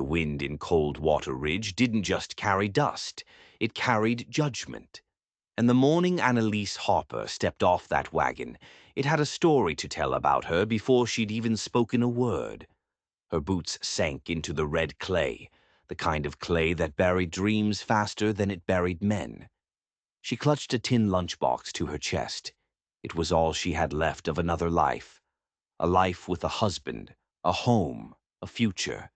The wind in Coldwater Ridge didn't just carry dust, it carried judgment. And the morning Annalise Harper stepped off that wagon, it had a story to tell about her before she'd even spoken a word. Her boots sank into the red clay, the kind of clay that buried dreams faster than it buried men. She clutched a tin lunchbox to her chest. It was all she had left of another life. A life with a husband, a home, a future.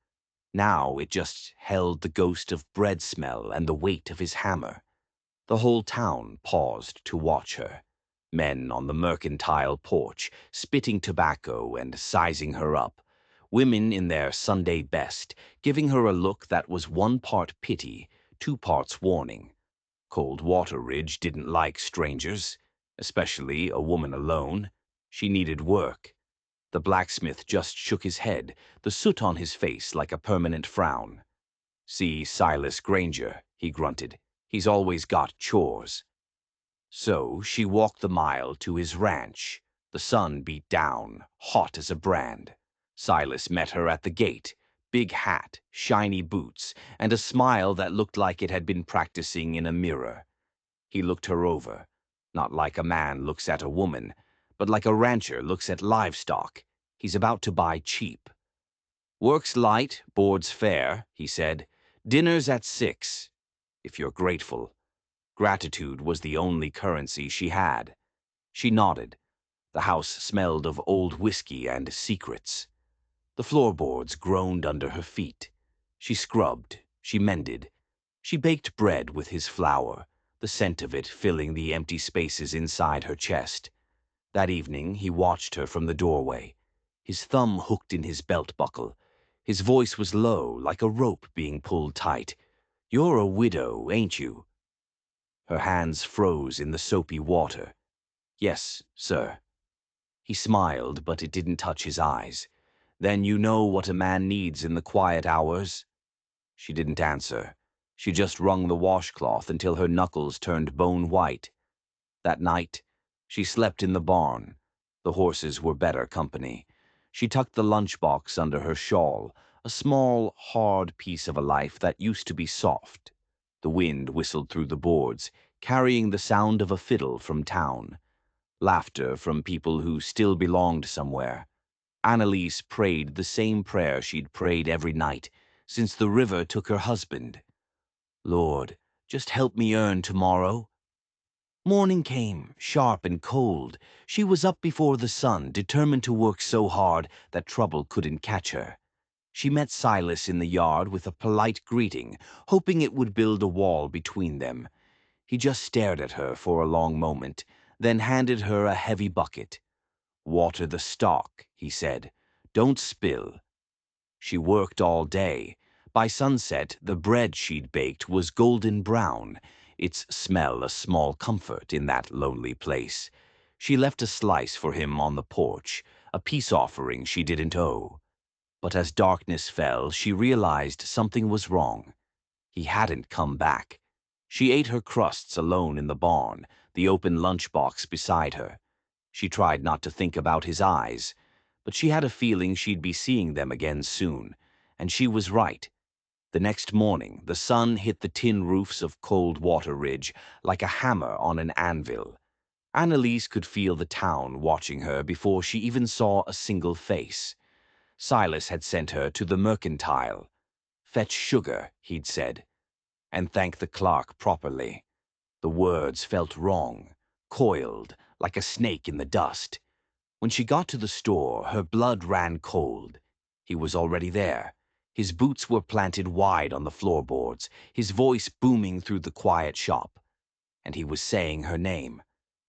Now it just held the ghost of bread smell and the weight of his hammer. The whole town paused to watch her. Men on the mercantile porch, spitting tobacco and sizing her up. Women in their Sunday best, giving her a look that was 1 part pity, 2 parts warning. Coldwater Ridge didn't like strangers, especially a woman alone. She needed work. The blacksmith just shook his head, the soot on his face like a permanent frown. "See Silas Granger," he grunted. "He's always got chores." So she walked the mile to his ranch. The sun beat down, hot as a brand. Silas met her at the gate, big hat, shiny boots, and a smile that looked like it had been practicing in a mirror. He looked her over, not like a man looks at a woman, but like a rancher looks at livestock. He's about to buy cheap. "Work's light, board's fair," he said. "Dinner's at 6, if you're grateful." Gratitude was the only currency she had. She nodded. The house smelled of old whiskey and secrets. The floorboards groaned under her feet. She scrubbed, she mended. She baked bread with his flour, the scent of it filling the empty spaces inside her chest. That evening he watched her from the doorway, his thumb hooked in his belt buckle. His voice was low, like a rope being pulled tight. "You're a widow, ain't you?" Her hands froze in the soapy water. "Yes, sir." He smiled, but it didn't touch his eyes. "Then you know what a man needs in the quiet hours?" She didn't answer. She just wrung the washcloth until her knuckles turned bone white. That night, she slept in the barn. The horses were better company. She tucked the lunchbox under her shawl, a small, hard piece of a life that used to be soft. The wind whistled through the boards, carrying the sound of a fiddle from town. Laughter from people who still belonged somewhere. Annalise prayed the same prayer she'd prayed every night since the river took her husband. "Lord, just help me earn tomorrow." Morning came, sharp and cold. She was up before the sun, determined to work so hard that trouble couldn't catch her. She met Silas in the yard with a polite greeting, hoping it would build a wall between them. He just stared at her for a long moment, then handed her a heavy bucket. "Water the stock," he said. "Don't spill." She worked all day. By sunset, the bread she'd baked was golden brown, its smell a small comfort in that lonely place. She left a slice for him on the porch, a peace offering she didn't owe. But as darkness fell, she realized something was wrong. He hadn't come back. She ate her crusts alone in the barn, the open lunchbox beside her. She tried not to think about his eyes, but she had a feeling she'd be seeing them again soon, and she was right. The next morning, the sun hit the tin roofs of Coldwater Ridge like a hammer on an anvil. Annalise could feel the town watching her before she even saw a single face. Silas had sent her to the mercantile. "Fetch sugar," he'd said, "and thank the clerk properly." The words felt wrong, coiled, like a snake in the dust. When she got to the store, her blood ran cold. He was already there. His boots were planted wide on the floorboards, his voice booming through the quiet shop. And he was saying her name.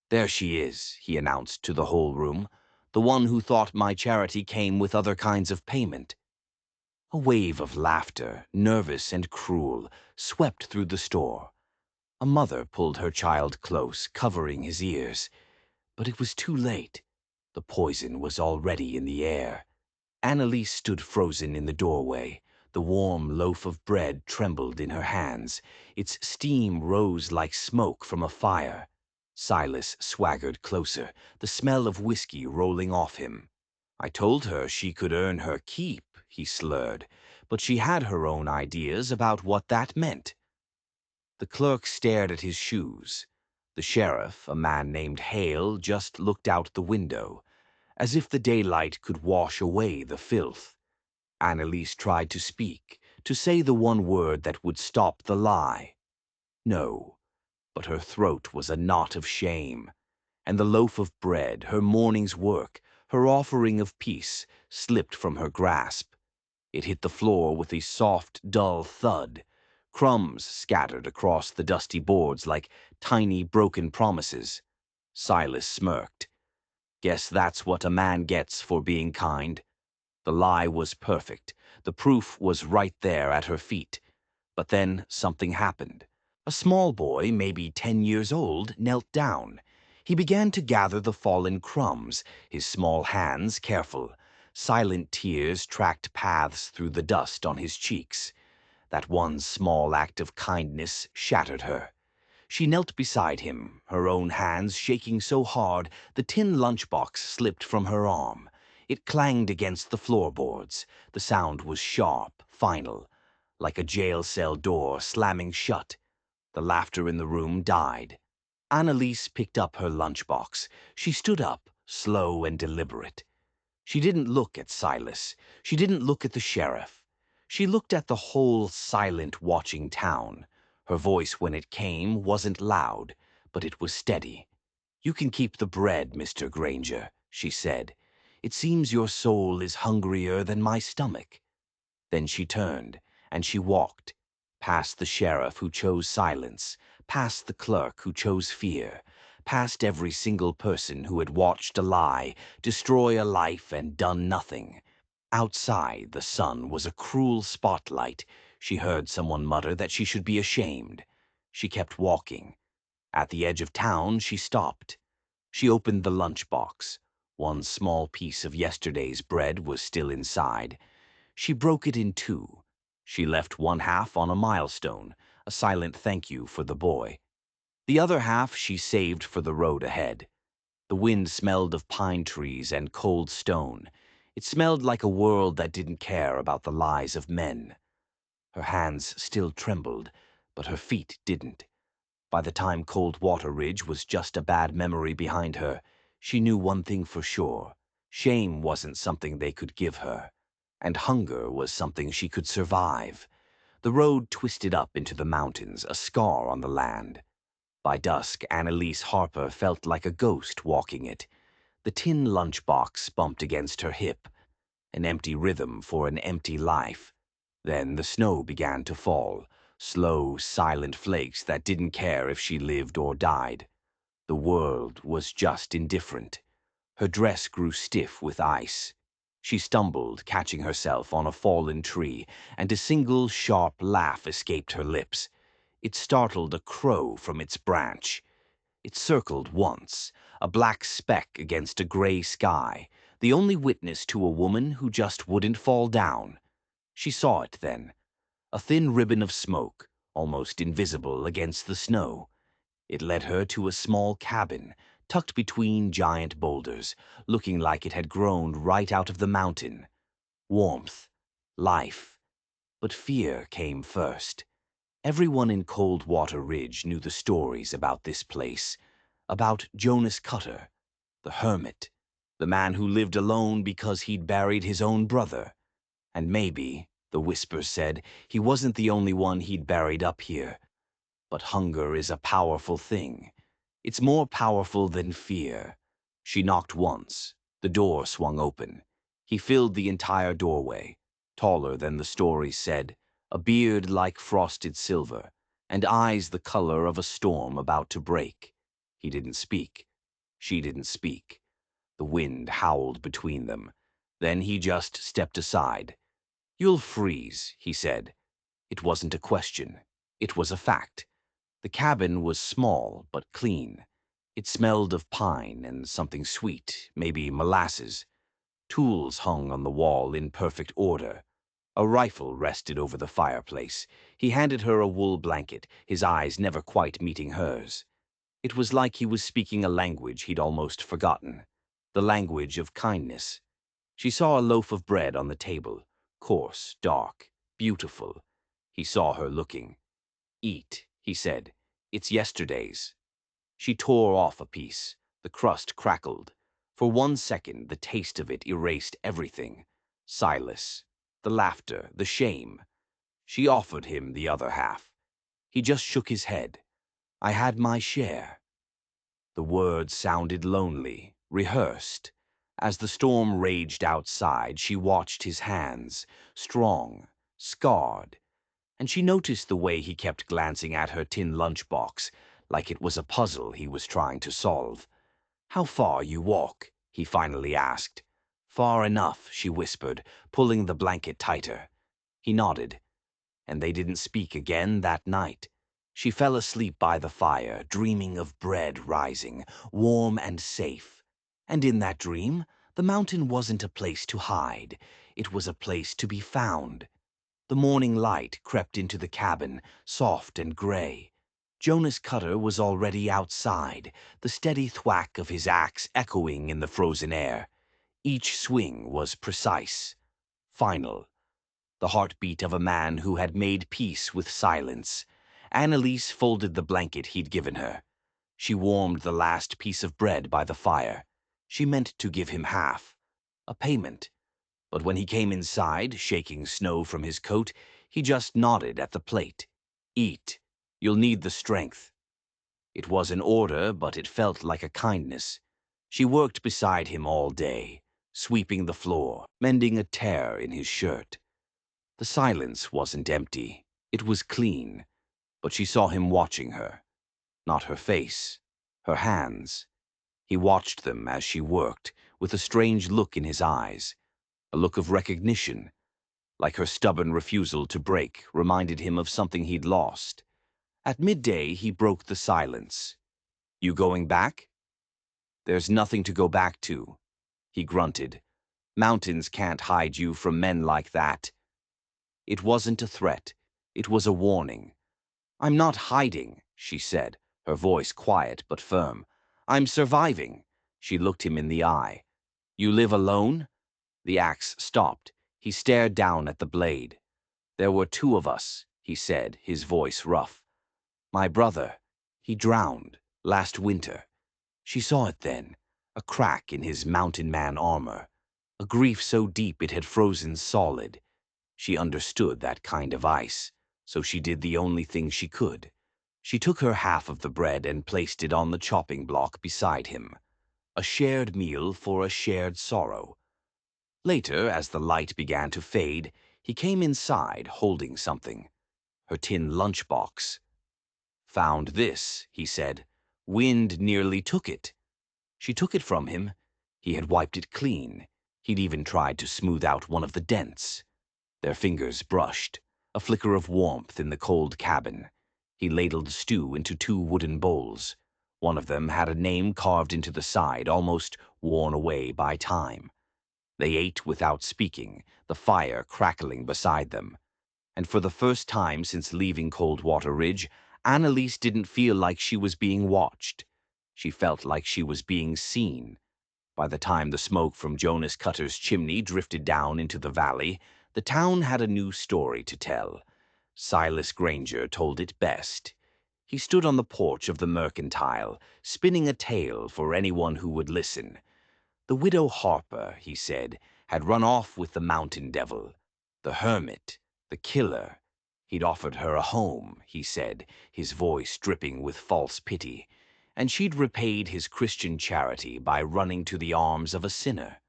"There she is," he announced to the whole room, "the one who thought my charity came with other kinds of payment." A wave of laughter, nervous and cruel, swept through the store. A mother pulled her child close, covering his ears. But it was too late. The poison was already in the air. Annalise stood frozen in the doorway. The warm loaf of bread trembled in her hands. Its steam rose like smoke from a fire. Silas swaggered closer, the smell of whiskey rolling off him. "I told her she could earn her keep," he slurred. but she had her own ideas about what that meant. The clerk stared at his shoes. The sheriff, a man named Hale, just looked out the window, as if the daylight could wash away the filth. Annalise tried to speak, to say the one word that would stop the lie. No, but her throat was a knot of shame, and the loaf of bread, her morning's work, her offering of peace, slipped from her grasp. It hit the floor with a soft, dull thud. Crumbs scattered across the dusty boards like tiny, broken promises. Silas smirked. Guess that's what a man gets for being kind. The lie was perfect. The proof was right there at her feet. But then something happened. A small boy, maybe 10 years old, knelt down. He began to gather the fallen crumbs, his small hands careful. Silent tears tracked paths through the dust on his cheeks. That one small act of kindness shattered her. She knelt beside him, her own hands shaking so hard the tin lunchbox slipped from her arm. It clanged against the floorboards. The sound was sharp, final, like a jail cell door slamming shut. The laughter in the room died. Annalise picked up her lunchbox. She stood up, slow and deliberate. She didn't look at Silas. She didn't look at the sheriff. She looked at the whole silent, watching town. Her voice, when it came, wasn't loud, but it was steady. "You can keep the bread, Mr. Granger," she said. "It seems your soul is hungrier than my stomach." Then she turned, and she walked, past the sheriff who chose silence, past the clerk who chose fear, past every single person who had watched a lie destroy a life and done nothing. Outside, the sun was a cruel spotlight. She heard someone mutter that she should be ashamed. She kept walking. At the edge of town, she stopped. She opened the lunchbox. One small piece of yesterday's bread was still inside. She broke it in two. She left one half on a milestone, a silent thank you for the boy. The other half she saved for the road ahead. The wind smelled of pine trees and cold stone. It smelled like a world that didn't care about the lies of men. Her hands still trembled, but her feet didn't. By the time Cold Water Ridge was just a bad memory behind her, she knew one thing for sure. Shame wasn't something they could give her, and hunger was something she could survive. The road twisted up into the mountains, a scar on the land. By dusk, Annalise Harper felt like a ghost walking it. The tin lunchbox bumped against her hip, an empty rhythm for an empty life. Then the snow began to fall, slow, silent flakes that didn't care if she lived or died. The world was just indifferent. Her dress grew stiff with ice. She stumbled, catching herself on a fallen tree, and a single sharp laugh escaped her lips. It startled a crow from its branch. It circled once, a black speck against a gray sky, the only witness to a woman who just wouldn't fall down. She saw it then, a thin ribbon of smoke, almost invisible against the snow. It led her to a small cabin, tucked between giant boulders, looking like it had grown right out of the mountain. Warmth, life, but fear came first. Everyone in Cold Water Ridge knew the stories about this place, about Jonas Cutter, the hermit, the man who lived alone because he'd buried his own brother. And maybe, the whispers said, he wasn't the only one he'd buried up here. But hunger is a powerful thing. It's more powerful than fear. She knocked once. The door swung open. He filled the entire doorway, taller than the stories said, a beard like frosted silver, and eyes the color of a storm about to break. He didn't speak. She didn't speak. The wind howled between them. Then he just stepped aside. "You'll freeze," he said. It wasn't a question. It was a fact. The cabin was small but clean. It smelled of pine and something sweet, maybe molasses. Tools hung on the wall in perfect order. A rifle rested over the fireplace. He handed her a wool blanket, his eyes never quite meeting hers. It was like he was speaking a language he'd almost forgotten, the language of kindness. She saw a loaf of bread on the table, coarse, dark. beautiful. He saw her looking. Eat, he said. It's yesterday's. She tore off a piece. The crust crackled. For 1 second, the taste of it erased everything. Silas, the laughter, the shame. She offered him the other half. He just shook his head. I had my share. The words sounded lonely, rehearsed. As the storm raged outside, she watched his hands, strong, scarred, and she noticed the way he kept glancing at her tin lunchbox, like it was a puzzle he was trying to solve. "How far you walk?" he finally asked. "Far enough," she whispered, pulling the blanket tighter. He nodded, and they didn't speak again that night. She fell asleep by the fire, dreaming of bread rising, warm and safe. And in that dream, the mountain wasn't a place to hide. It was a place to be found. The morning light crept into the cabin, soft and gray. Jonas Cutter was already outside, the steady thwack of his axe echoing in the frozen air. Each swing was precise, final. The heartbeat of a man who had made peace with silence. Annalise folded the blanket he'd given her. She warmed the last piece of bread by the fire. She meant to give him half, a payment. But when he came inside, shaking snow from his coat, he just nodded at the plate. Eat. You'll need the strength. It was an order, but it felt like a kindness. She worked beside him all day, sweeping the floor, mending a tear in his shirt. The silence wasn't empty. It was clean. But she saw him watching her. Not her face, her hands. He watched them as she worked, with a strange look in his eyes, a look of recognition, like her stubborn refusal to break reminded him of something he'd lost. At midday, he broke the silence. "You going back?" "There's nothing to go back to," he grunted. "Mountains can't hide you from men like that." It wasn't a threat. It was a warning. "I'm not hiding," she said, her voice quiet but firm. "I'm surviving." She looked him in the eye. "You live alone?" The axe stopped. He stared down at the blade. "There were 2 of us," he said, his voice rough. "My brother, he drowned last winter." She saw it then, a crack in his mountain man armor, a grief so deep it had frozen solid. She understood that kind of ice, so she did the only thing she could. She took her half of the bread and placed it on the chopping block beside him. A shared meal for a shared sorrow. Later, as the light began to fade, he came inside holding something. Her tin lunchbox. "Found this," he said. "Wind nearly took it." She took it from him. He had wiped it clean. He'd even tried to smooth out one of the dents. Their fingers brushed, a flicker of warmth in the cold cabin. He ladled stew into 2 wooden bowls. One of them had a name carved into the side, almost worn away by time. They ate without speaking, the fire crackling beside them. And for the first time since leaving Coldwater Ridge, Annalise didn't feel like she was being watched. She felt like she was being seen. By the time the smoke from Jonas Cutter's chimney drifted down into the valley, the town had a new story to tell. Silas Granger told it best. He stood on the porch of the Mercantile, spinning a tale for anyone who would listen. The widow Harper, he said, had run off with the mountain devil, the hermit, the killer. He'd offered her a home, he said, his voice dripping with false pity, and she'd repaid his Christian charity by running to the arms of a sinner.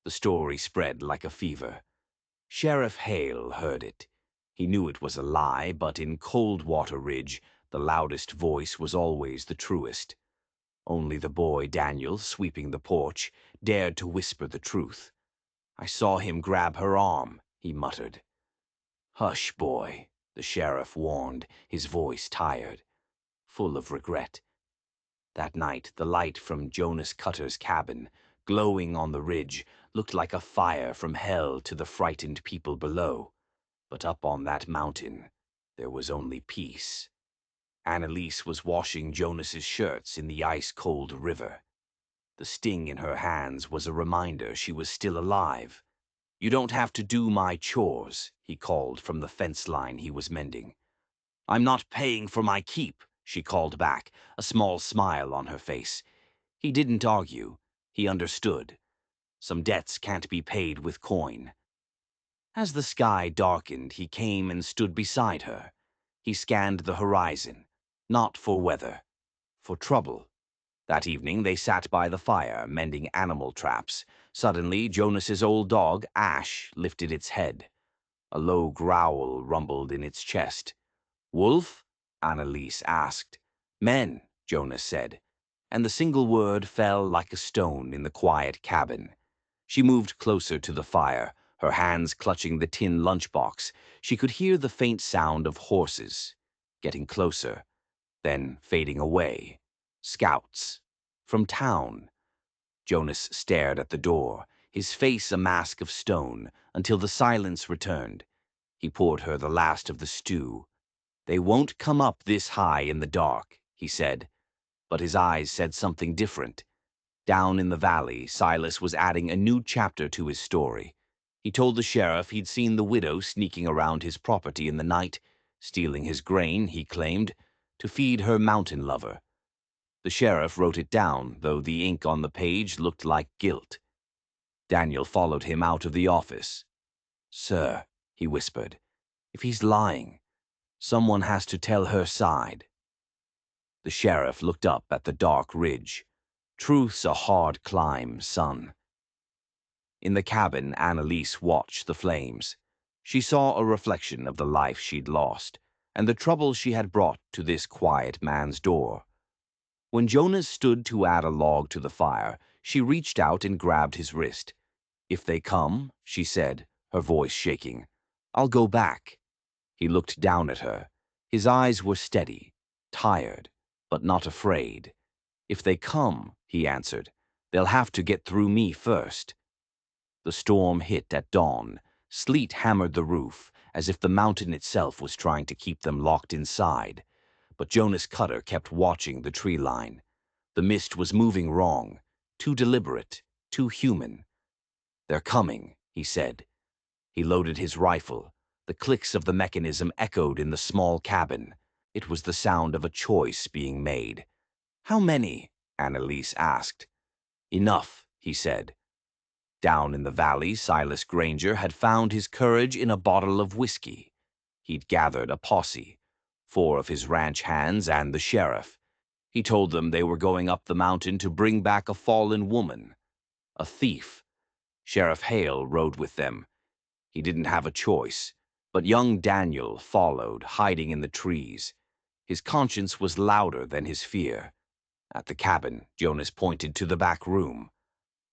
The story spread like a fever. Sheriff Hale heard it. He knew it was a lie, but in Coldwater Ridge, the loudest voice was always the truest. Only the boy Daniel, sweeping the porch, dared to whisper the truth. "I saw him grab her arm," he muttered. "Hush, boy," the sheriff warned, his voice tired, full of regret. That night, the light from Jonas Cutter's cabin, glowing on the ridge, looked like a fire from hell to the frightened people below. But up on that mountain, there was only peace. Annalise was washing Jonas's shirts in the ice-cold river. The sting in her hands was a reminder she was still alive. You don't have to do my chores, he called from the fence line he was mending. I'm not paying for my keep, she called back, a small smile on her face. He didn't argue. He understood. Some debts can't be paid with coin. As the sky darkened, he came and stood beside her. He scanned the horizon, not for weather, for trouble. That evening they sat by the fire, mending animal traps. Suddenly, Jonas's old dog, Ash, lifted its head. A low growl rumbled in its chest. Wolf? Annalise asked. Men, Jonas said, and the single word fell like a stone in the quiet cabin. She moved closer to the fire, her hands clutching the tin lunchbox. She could hear the faint sound of horses, getting closer, then fading away. Scouts. From town. Jonas stared at the door, his face a mask of stone, until the silence returned. He poured her the last of the stew. They won't come up this high in the dark, he said. But his eyes said something different. Down in the valley, Silas was adding a new chapter to his story. He told the sheriff he'd seen the widow sneaking around his property in the night, stealing his grain, he claimed, to feed her mountain lover. The sheriff wrote it down, though the ink on the page looked like guilt. Daniel followed him out of the office. Sir, he whispered, if he's lying, someone has to tell her side. The sheriff looked up at the dark ridge. Truth's a hard climb, son. In the cabin, Annalise watched the flames. She saw a reflection of the life she'd lost, and the trouble she had brought to this quiet man's door. When Jonas stood to add a log to the fire, she reached out and grabbed his wrist. If they come, she said, her voice shaking, I'll go back. He looked down at her. His eyes were steady, tired, but not afraid. If they come, he answered, they'll have to get through me first. The storm hit at dawn. Sleet hammered the roof, as if the mountain itself was trying to keep them locked inside. But Jonas Cutter kept watching the tree line. The mist was moving wrong, too deliberate, too human. They're coming, he said. He loaded his rifle. The clicks of the mechanism echoed in the small cabin. It was the sound of a choice being made. How many? Annalise asked. Enough, he said. Down in the valley, Silas Granger had found his courage in a bottle of whiskey. He'd gathered a posse, 4 of his ranch hands and the sheriff. He told them they were going up the mountain to bring back a fallen woman, a thief. Sheriff Hale rode with them. He didn't have a choice, but young Daniel followed, hiding in the trees. His conscience was louder than his fear. At the cabin, Jonas pointed to the back room.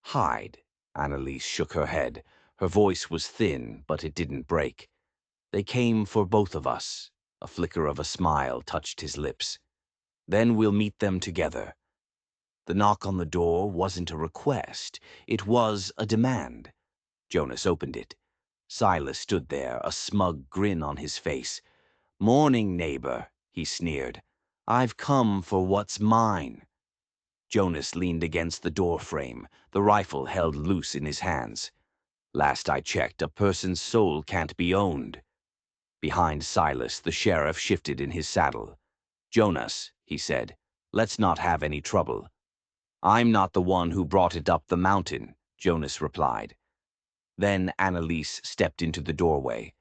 Hide. Annalise shook her head. Her voice was thin, but it didn't break. They came for both of us. A flicker of a smile touched his lips. Then we'll meet them together. The knock on the door wasn't a request. It was a demand. Jonas opened it. Silas stood there, a smug grin on his face. Morning, neighbor, he sneered. I've come for what's mine. Jonas leaned against the doorframe, the rifle held loose in his hands. Last I checked, a person's soul can't be owned. Behind Silas, the sheriff shifted in his saddle. Jonas, he said, let's not have any trouble. I'm not the one who brought it up the mountain, Jonas replied. Then Annalise stepped into the doorway.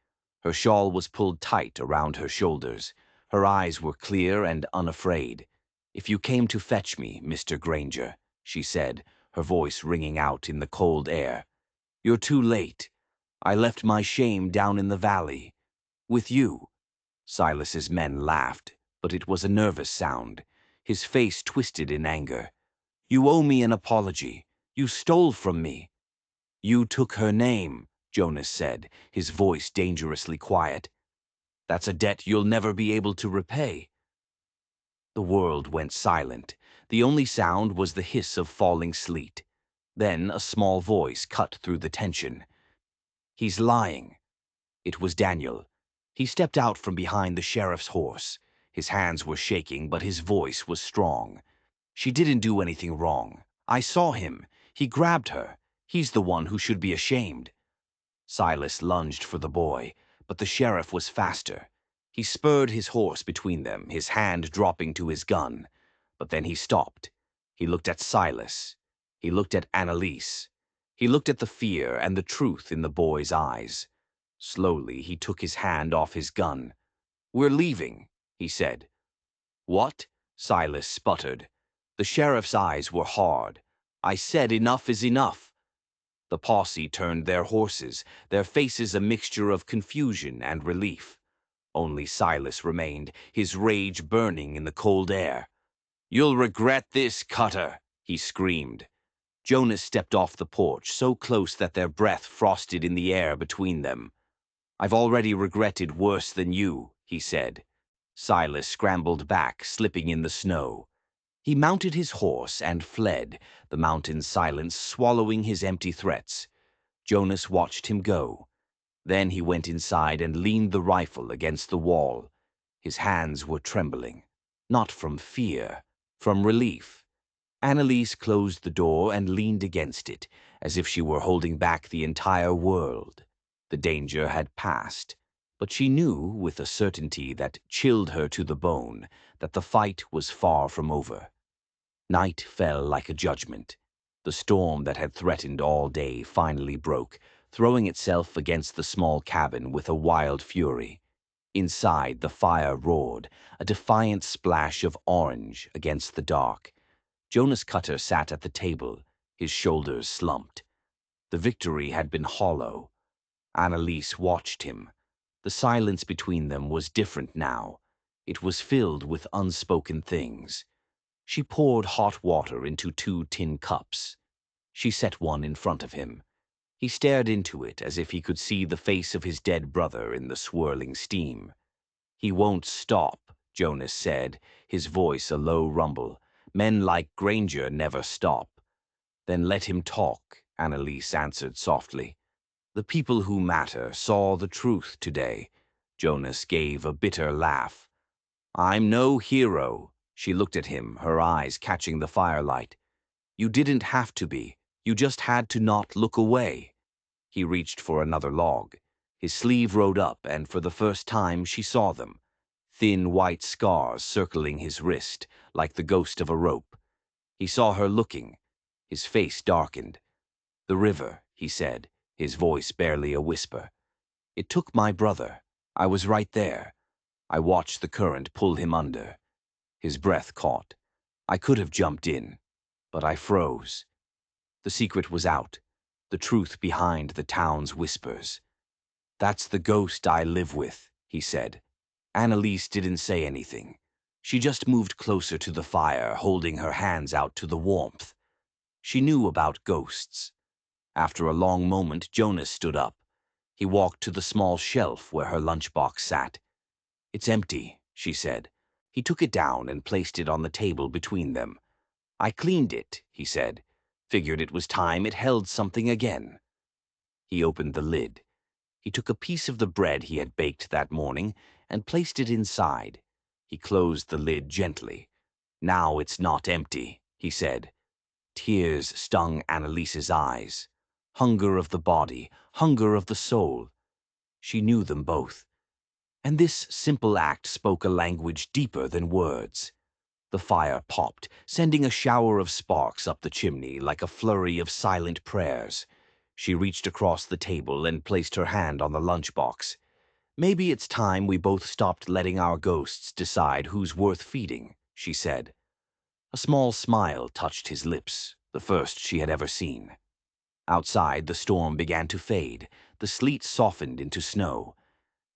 Her shawl was pulled tight around her shoulders. Her eyes were clear and unafraid. If you came to fetch me, Mr. Granger, she said, her voice ringing out in the cold air, you're too late. I left my shame down in the valley. With you. Silas's men laughed, but it was a nervous sound. His face twisted in anger. You owe me an apology. You stole from me. You took her name, Jonas said, his voice dangerously quiet. That's a debt you'll never be able to repay. The world went silent. The only sound was the hiss of falling sleet. Then a small voice cut through the tension. He's lying. It was Daniel. He stepped out from behind the sheriff's horse. His hands were shaking, but his voice was strong. She didn't do anything wrong. I saw him. He grabbed her. He's the one who should be ashamed. Silas lunged for the boy, but the sheriff was faster. He spurred his horse between them, his hand dropping to his gun. But then he stopped. He looked at Silas. He looked at Annalise. He looked at the fear and the truth in the boy's eyes. Slowly, he took his hand off his gun. "We're leaving," he said. "What?" Silas sputtered. The sheriff's eyes were hard. "I said enough is enough." The posse turned their horses, their faces a mixture of confusion and relief. Only Silas remained, his rage burning in the cold air. "You'll regret this, Cutter," he screamed. Jonas stepped off the porch, so close that their breath frosted in the air between them. "I've already regretted worse than you," he said. Silas scrambled back, slipping in the snow. He mounted his horse and fled, the mountain silence swallowing his empty threats. Jonas watched him go. Then he went inside and leaned the rifle against the wall. His hands were trembling, not from fear, from relief. Annalise closed the door and leaned against it, as if she were holding back the entire world. The danger had passed, but she knew, with a certainty that chilled her to the bone, that the fight was far from over. Night fell like a judgment. The storm that had threatened all day finally broke, throwing itself against the small cabin with a wild fury. Inside, the fire roared, a defiant splash of orange against the dark. Jonas Cutter sat at the table, his shoulders slumped. The victory had been hollow. Annalise watched him. The silence between them was different now. It was filled with unspoken things. She poured hot water into 2 tin cups. She set one in front of him. He stared into it as if he could see the face of his dead brother in the swirling steam. "He won't stop," Jonas said, his voice a low rumble. "Men like Granger never stop." "Then let him talk," Annalise answered softly. "The people who matter saw the truth today." Jonas gave a bitter laugh. "I'm no hero." She looked at him, her eyes catching the firelight. "You didn't have to be. You just had to not look away." He reached for another log. His sleeve rode up, and for the first time she saw them. Thin white scars circling his wrist, like the ghost of a rope. He saw her looking. His face darkened. "The river," he said, his voice barely a whisper. "It took my brother. I was right there. I watched the current pull him under." His breath caught. "I could have jumped in, but I froze." The secret was out, the truth behind the town's whispers. "That's the ghost I live with," he said. Annalise didn't say anything. She just moved closer to the fire, holding her hands out to the warmth. She knew about ghosts. After a long moment, Jonas stood up. He walked to the small shelf where her lunchbox sat. "It's empty," she said. He took it down and placed it on the table between them. "I cleaned it," he said. "Figured it was time it held something again." He opened the lid. He took a piece of the bread he had baked that morning and placed it inside. He closed the lid gently. "Now it's not empty," he said. Tears stung Annalise's eyes. Hunger of the body, hunger of the soul. She knew them both. And this simple act spoke a language deeper than words. The fire popped, sending a shower of sparks up the chimney like a flurry of silent prayers. She reached across the table and placed her hand on the lunchbox. "Maybe it's time we both stopped letting our ghosts decide who's worth feeding," she said. A small smile touched his lips, the first she had ever seen. Outside, the storm began to fade. The sleet softened into snow.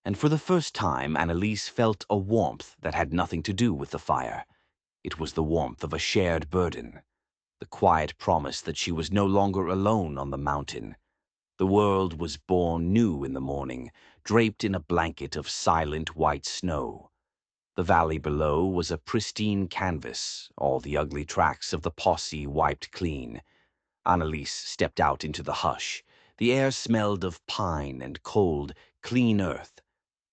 And for the first time, Annalise felt a warmth that had nothing to do with the fire. It was the warmth of a shared burden, the quiet promise that she was no longer alone on the mountain. The world was born new in the morning, draped in a blanket of silent white snow. The valley below was a pristine canvas, all the ugly tracks of the posse wiped clean. Annalise stepped out into the hush. The air smelled of pine and cold, clean earth.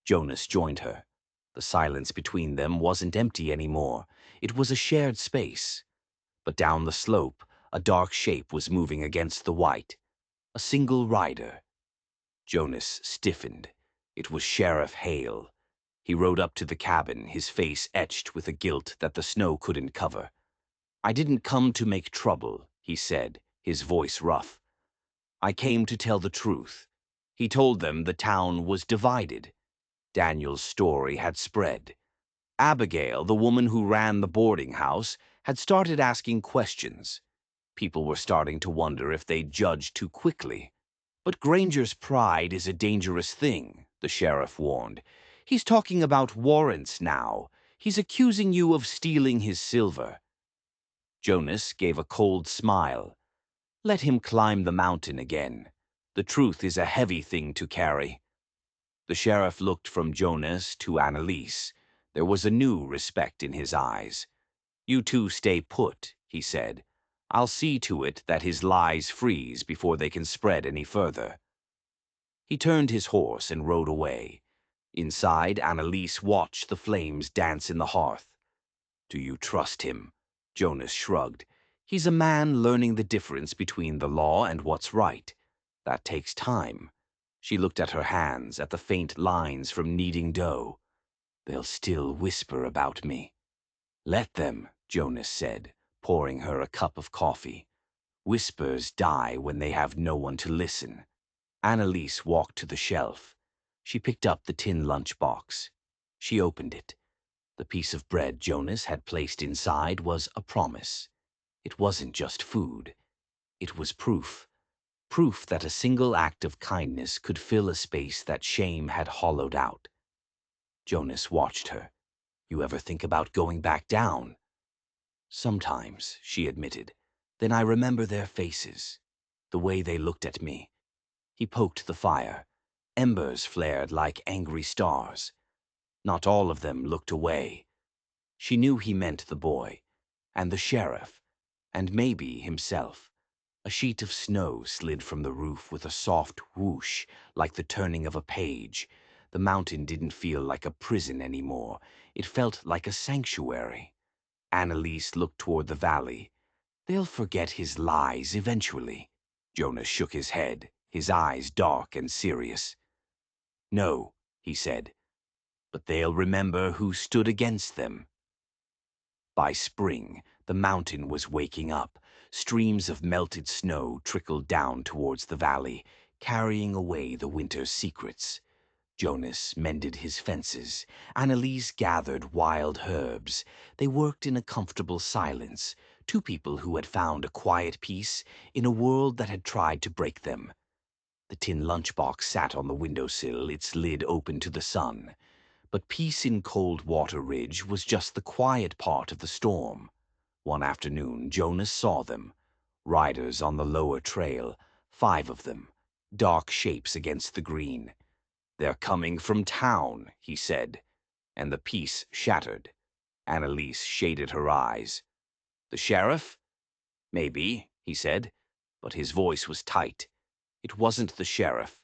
Jonas joined her. The silence between them wasn't empty anymore. It was a shared space. But down the slope, a dark shape was moving against the white. A single rider. Jonas stiffened. It was Sheriff Hale. He rode up to the cabin, his face etched with a guilt that the snow couldn't cover. "I didn't come to make trouble," he said, his voice rough. "I came to tell the truth." He told them the town was divided. Daniel's story had spread. Abigail, the woman who ran the boarding house, had started asking questions. People were starting to wonder if they'd judged too quickly. "But Granger's pride is a dangerous thing," the sheriff warned. "He's talking about warrants now. He's accusing you of stealing his silver." Jonas gave a cold smile. "Let him climb the mountain again. The truth is a heavy thing to carry." The sheriff looked from Jonas to Annalise. There was a new respect in his eyes. "You two stay put," he said. "I'll see to it that his lies freeze before they can spread any further." He turned his horse and rode away. Inside, Annalise watched the flames dance in the hearth. "Do you trust him?" Jonas shrugged. "He's a man learning the difference between the law and what's right. That takes time." She looked at her hands, at the faint lines from kneading dough. "They'll still whisper about me." "Let them," Jonas said, pouring her a cup of coffee. "Whispers die when they have no one to listen." Annalise walked to the shelf. She picked up the tin lunchbox. She opened it. The piece of bread Jonas had placed inside was a promise. It wasn't just food. It was proof. Proof that a single act of kindness could fill a space that shame had hollowed out. Jonas watched her. "You ever think about going back down?" "Sometimes," she admitted. "Then I remember their faces, the way they looked at me." He poked the fire. Embers flared like angry stars. Not all of them looked away. She knew he meant the boy, and the sheriff, and maybe himself. A sheet of snow slid from the roof with a soft whoosh, like the turning of a page. The mountain didn't feel like a prison anymore. It felt like a sanctuary. Annalise looked toward the valley. "They'll forget his lies eventually." Jonas shook his head, his eyes dark and serious. "No," he said, "but they'll remember who stood against them." By spring, the mountain was waking up. Streams of melted snow trickled down towards the valley, carrying away the winter's secrets. Jonas mended his fences. Annalise gathered wild herbs. They worked in a comfortable silence, two people who had found a quiet peace in a world that had tried to break them. The tin lunchbox sat on the windowsill, its lid open to the sun. But peace in Cold Water Ridge was just the quiet part of the storm. One afternoon, Jonas saw them. Riders on the lower trail, 5 of them, dark shapes against the green. "They're coming from town," he said, and the peace shattered. Annalise shaded her eyes. "The sheriff?" "Maybe," he said, but his voice was tight. It wasn't the sheriff.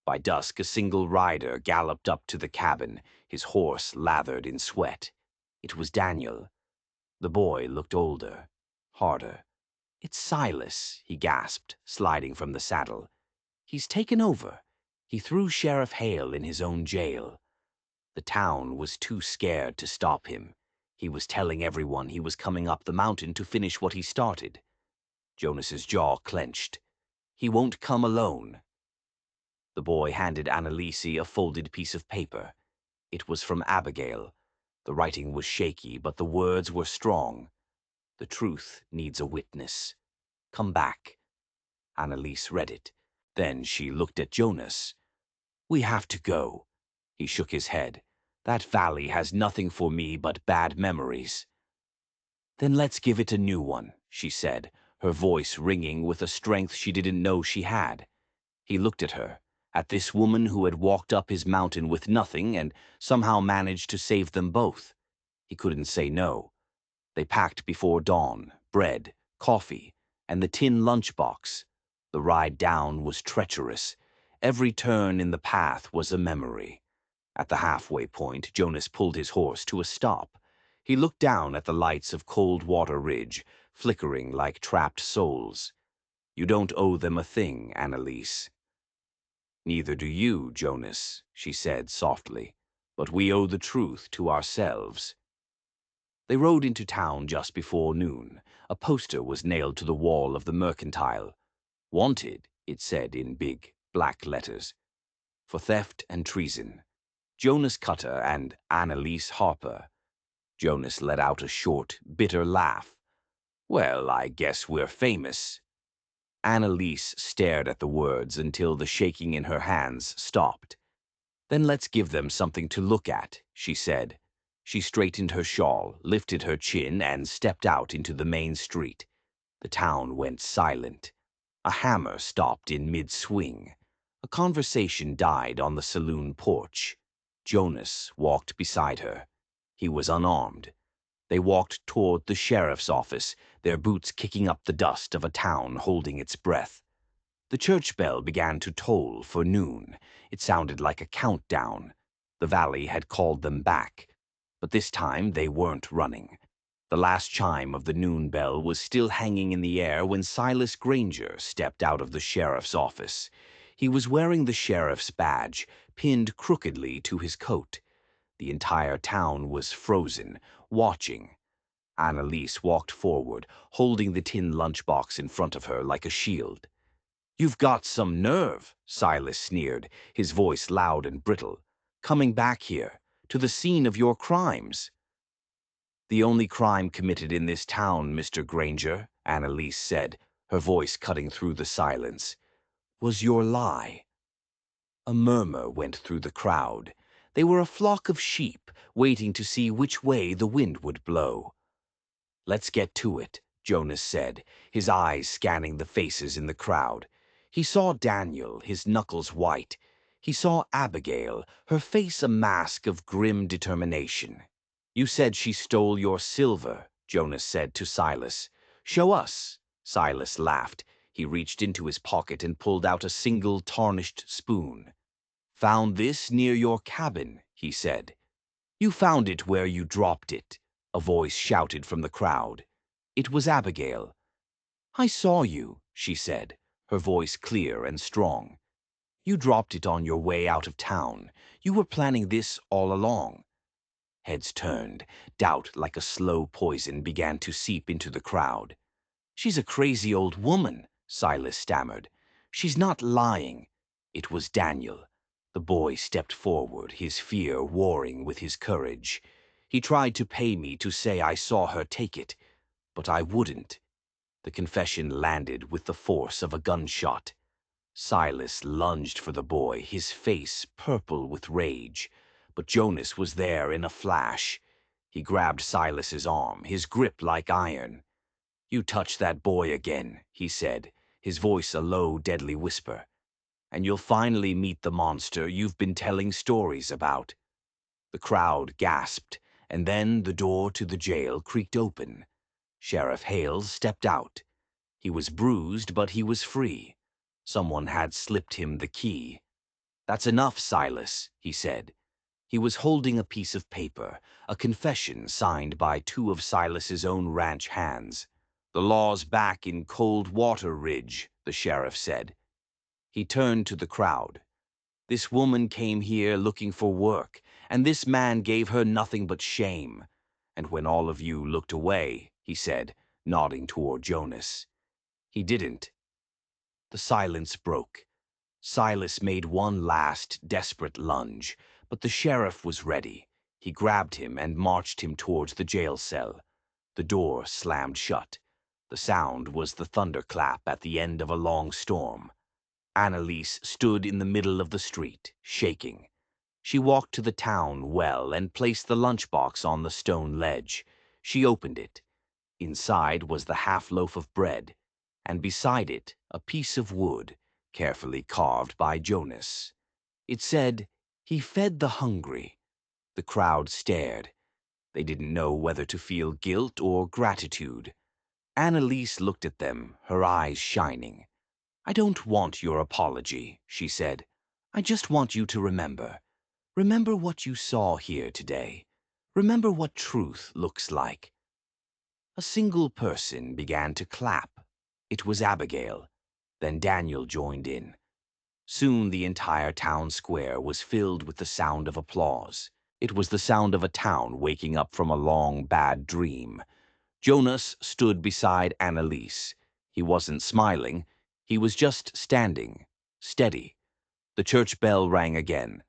By dusk, a single rider galloped up to the cabin, his horse lathered in sweat. It was Daniel. The boy looked older, harder. "It's Silas," he gasped, sliding from the saddle. "He's taken over. He threw Sheriff Hale in his own jail." The town was too scared to stop him. He was telling everyone he was coming up the mountain to finish what he started. Jonas's jaw clenched. "He won't come alone." The boy handed Annalise a folded piece of paper. It was from Abigail. The writing was shaky, but the words were strong. "The truth needs a witness. Come back." Annalise read it. Then she looked at Jonas. "We have to go." He shook his head. "That valley has nothing for me but bad memories." "Then let's give it a new one," she said, her voice ringing with a strength she didn't know she had. He looked at her, at this woman who had walked up his mountain with nothing and somehow managed to save them both. He couldn't say no. They packed before dawn, bread, coffee, and the tin lunchbox. The ride down was treacherous. Every turn in the path was a memory. At the halfway point, Jonas pulled his horse to a stop. He looked down at the lights of Cold Water Ridge, flickering like trapped souls. "You don't owe them a thing, Annalise." Neither do you, Jonas, she said softly, but we owe the truth to ourselves. They rode into town just before noon. A poster was nailed to the wall of the Mercantile. Wanted, it said in big, black letters, for theft and treason. Jonas Cutter and Annalise Harper. Jonas let out a short, bitter laugh. Well, I guess we're famous. Annalise stared at the words until the shaking in her hands stopped. Then let's give them something to look at, she said. She straightened her shawl, lifted her chin, and stepped out into the main street. The town went silent. A hammer stopped in mid-swing. A conversation died on the saloon porch. Jonas walked beside her. He was unarmed. They walked toward the sheriff's office, their boots kicking up the dust of a town holding its breath. The church bell began to toll for noon. It sounded like a countdown. The valley had called them back, but this time they weren't running. The last chime of the noon bell was still hanging in the air when Silas Granger stepped out of the sheriff's office. He was wearing the sheriff's badge, pinned crookedly to his coat. The entire town was frozen, watching. Annalise walked forward, holding the tin lunchbox in front of her like a shield. "You've got some nerve," Silas sneered, his voice loud and brittle. "Coming back here, to the scene of your crimes." "The only crime committed in this town, Mr. Granger," Annalise said, her voice cutting through the silence, "was your lie." A murmur went through the crowd. They were a flock of sheep, waiting to see which way the wind would blow. "Let's get to it," Jonas said, his eyes scanning the faces in the crowd. He saw Daniel, his knuckles white. He saw Abigail, her face a mask of grim determination. "You said she stole your silver," Jonas said to Silas. "Show us." Silas laughed. He reached into his pocket and pulled out a single tarnished spoon. "Found this near your cabin," he said. "You found it where you dropped it," a voice shouted from the crowd. It was Abigail. "I saw you," she said, her voice clear and strong. "You dropped it on your way out of town. You were planning this all along." Heads turned. Doubt, like a slow poison, began to seep into the crowd. "She's a crazy old woman," Silas stammered. "She's not lying." It was Daniel. The boy stepped forward, his fear warring with his courage. "He tried to pay me to say I saw her take it, but I wouldn't." The confession landed with the force of a gunshot. Silas lunged for the boy, his face purple with rage. But Jonas was there in a flash. He grabbed Silas's arm, his grip like iron. "You touch that boy again," he said, his voice a low, deadly whisper, "and you'll finally meet the monster you've been telling stories about." The crowd gasped, and then the door to the jail creaked open. Sheriff Hales stepped out. He was bruised, but he was free. Someone had slipped him the key. "That's enough, Silas," he said. He was holding a piece of paper, a confession signed by two of Silas's own ranch hands. "The law's back in Cold Water Ridge," the sheriff said. He turned to the crowd. "This woman came here looking for work, and this man gave her nothing but shame. And when all of you looked away," he said, nodding toward Jonas, "he didn't." The silence broke. Silas made one last, desperate lunge, but the sheriff was ready. He grabbed him and marched him towards the jail cell. The door slammed shut. The sound was the thunderclap at the end of a long storm. Annalise stood in the middle of the street, shaking. She walked to the town well and placed the lunchbox on the stone ledge. She opened it. Inside was the half-loaf of bread, and beside it a piece of wood, carefully carved by Jonas. It said, "He fed the hungry." The crowd stared. They didn't know whether to feel guilt or gratitude. Annalise looked at them, her eyes shining. "I don't want your apology," she said. "I just want you to remember. Remember what you saw here today. Remember what truth looks like." A single person began to clap. It was Abigail. Then Daniel joined in. Soon the entire town square was filled with the sound of applause. It was the sound of a town waking up from a long, bad dream. Jonas stood beside Annalise. He wasn't smiling. He was just standing, steady. The church bell rang again.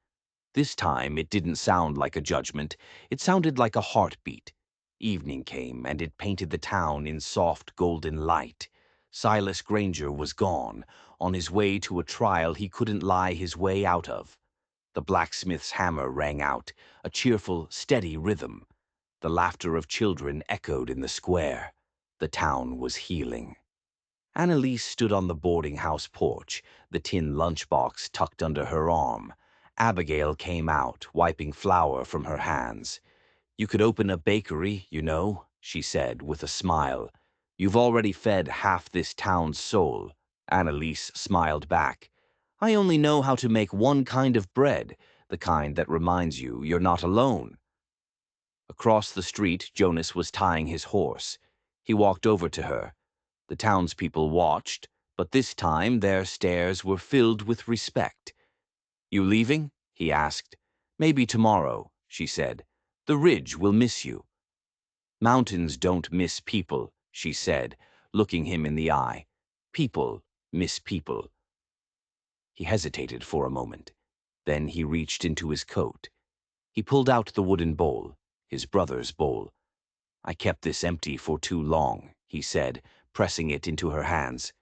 This time it didn't sound like a judgment. It sounded like a heartbeat. Evening came, and it painted the town in soft golden light. Silas Granger was gone, on his way to a trial he couldn't lie his way out of. The blacksmith's hammer rang out, a cheerful, steady rhythm. The laughter of children echoed in the square. The town was healing. Annalise stood on the boarding house porch, the tin lunchbox tucked under her arm. Abigail came out, wiping flour from her hands. "You could open a bakery, you know," she said with a smile. "You've already fed half this town's soul." Annalise smiled back. "I only know how to make one kind of bread, the kind that reminds you you're not alone." Across the street, Jonas was tying his horse. He walked over to her. The townspeople watched, but this time their stares were filled with respect. "You leaving?" he asked. "Maybe tomorrow," she said. "The ridge will miss you." "Mountains don't miss people," she said, looking him in the eye. "People miss people." He hesitated for a moment. Then he reached into his coat. He pulled out the wooden bowl, his brother's bowl. "I kept this empty for too long," he said, pressing it into her hands.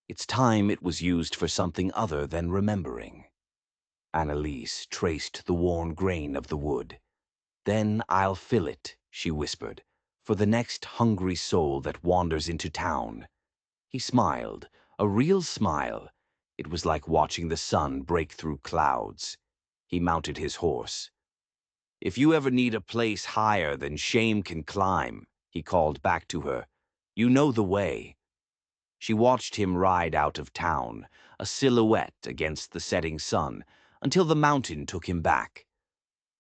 "It's time it was used for something other than remembering." Annalise traced the worn grain of the wood. "Then I'll fill it," she whispered, "for the next hungry soul that wanders into town." He smiled, a real smile. It was like watching the sun break through clouds. He mounted his horse. "If you ever need a place higher than shame can climb," he called back to her, "you know the way." She watched him ride out of town, a silhouette against the setting sun, until the mountain took him back.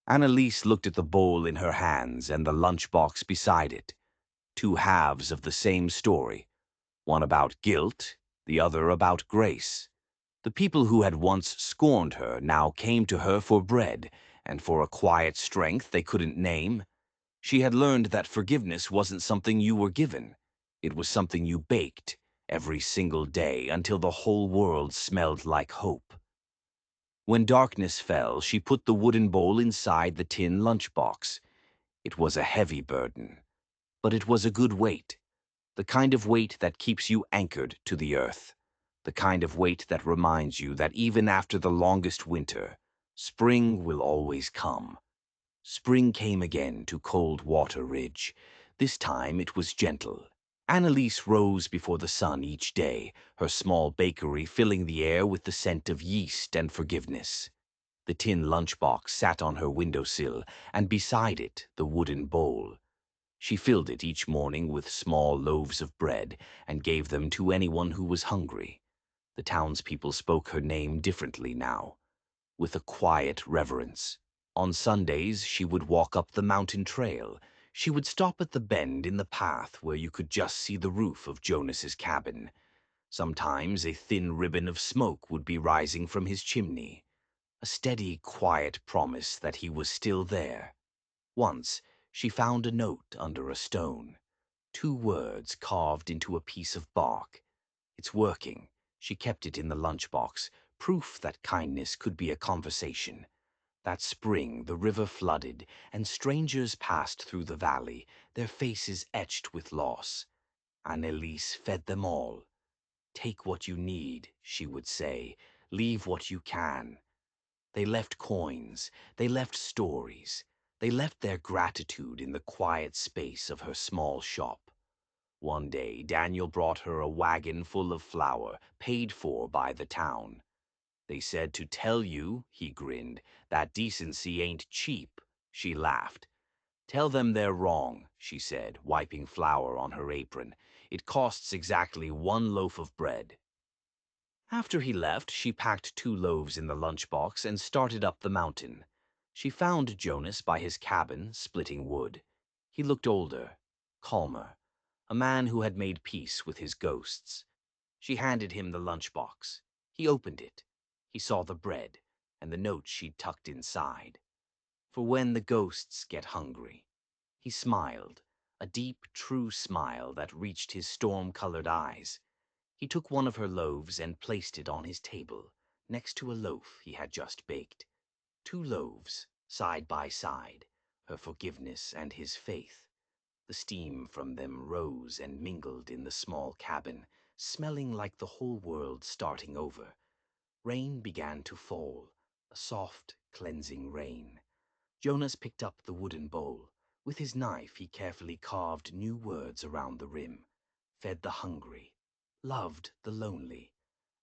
Annalise looked at the bowl in her hands and the lunchbox beside it. Two halves of the same story, one about guilt, the other about grace. The people who had once scorned her now came to her for bread and for a quiet strength they couldn't name. She had learned that forgiveness wasn't something you were given. It was something you baked every single day until the whole world smelled like hope. When darkness fell, she put the wooden bowl inside the tin lunchbox. It was a heavy burden, but it was a good weight, the kind of weight that keeps you anchored to the earth, the kind of weight that reminds you that even after the longest winter, spring will always come. Spring came again to Cold Water Ridge. This time it was gentle. Annalise rose before the sun each day, her small bakery filling the air with the scent of yeast and forgiveness. The tin lunchbox sat on her windowsill, and beside it the wooden bowl. She filled it each morning with small loaves of bread and gave them to anyone who was hungry. The townspeople spoke her name differently now, with a quiet reverence. On Sundays, she would walk up the mountain trail. She would stop at the bend in the path where you could just see the roof of Jonas's cabin. Sometimes a thin ribbon of smoke would be rising from his chimney, a steady, quiet promise that he was still there. Once, she found a note under a stone, 2 words carved into a piece of bark. "It's working." She kept it in the lunchbox, proof that kindness could be a conversation. That spring the river flooded, and strangers passed through the valley, their faces etched with loss. Annalise fed them all. "Take what you need," she would say. "Leave what you can." They left coins, they left stories, they left their gratitude in the quiet space of her small shop. One day Daniel brought her a wagon full of flour, paid for by the town. "They said to tell you," he grinned, "that decency ain't cheap." She laughed. "Tell them they're wrong," she said, wiping flour on her apron. "It costs exactly 1 loaf of bread." After he left, she packed 2 loaves in the lunchbox and started up the mountain. She found Jonas by his cabin, splitting wood. He looked older, calmer, a man who had made peace with his ghosts. She handed him the lunchbox. He opened it. He saw the bread and the note she'd tucked inside. For when the ghosts get hungry. He smiled, a deep, true smile that reached his storm-colored eyes. He took one of her loaves and placed it on his table, next to a loaf he had just baked. 2 loaves, side by side, her forgiveness and his faith. The steam from them rose and mingled in the small cabin, smelling like the whole world starting over. Rain began to fall, a soft, cleansing rain. Jonas picked up the wooden bowl. With his knife, he carefully carved new words around the rim. Fed the hungry. Loved the lonely.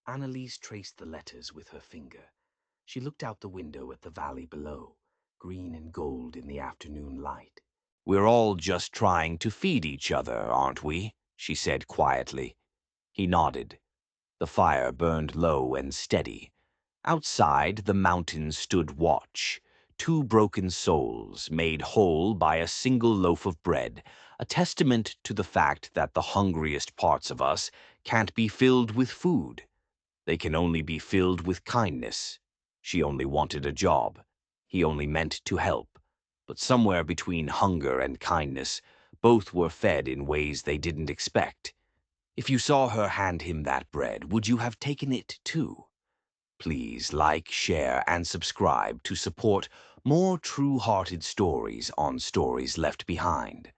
Annalise traced the letters with her finger. She looked out the window at the valley below, green and gold in the afternoon light. "We're all just trying to feed each other, aren't we?" she said quietly. He nodded. The fire burned low and steady. Outside, the mountains stood watch. 2 broken souls, made whole by a single loaf of bread, a testament to the fact that the hungriest parts of us can't be filled with food. They can only be filled with kindness. She only wanted a job. He only meant to help. But somewhere between hunger and kindness, both were fed in ways they didn't expect. If you saw her hand him that bread, would you have taken it too? Please like, share, and subscribe to support more true-hearted stories on Stories Left Behind.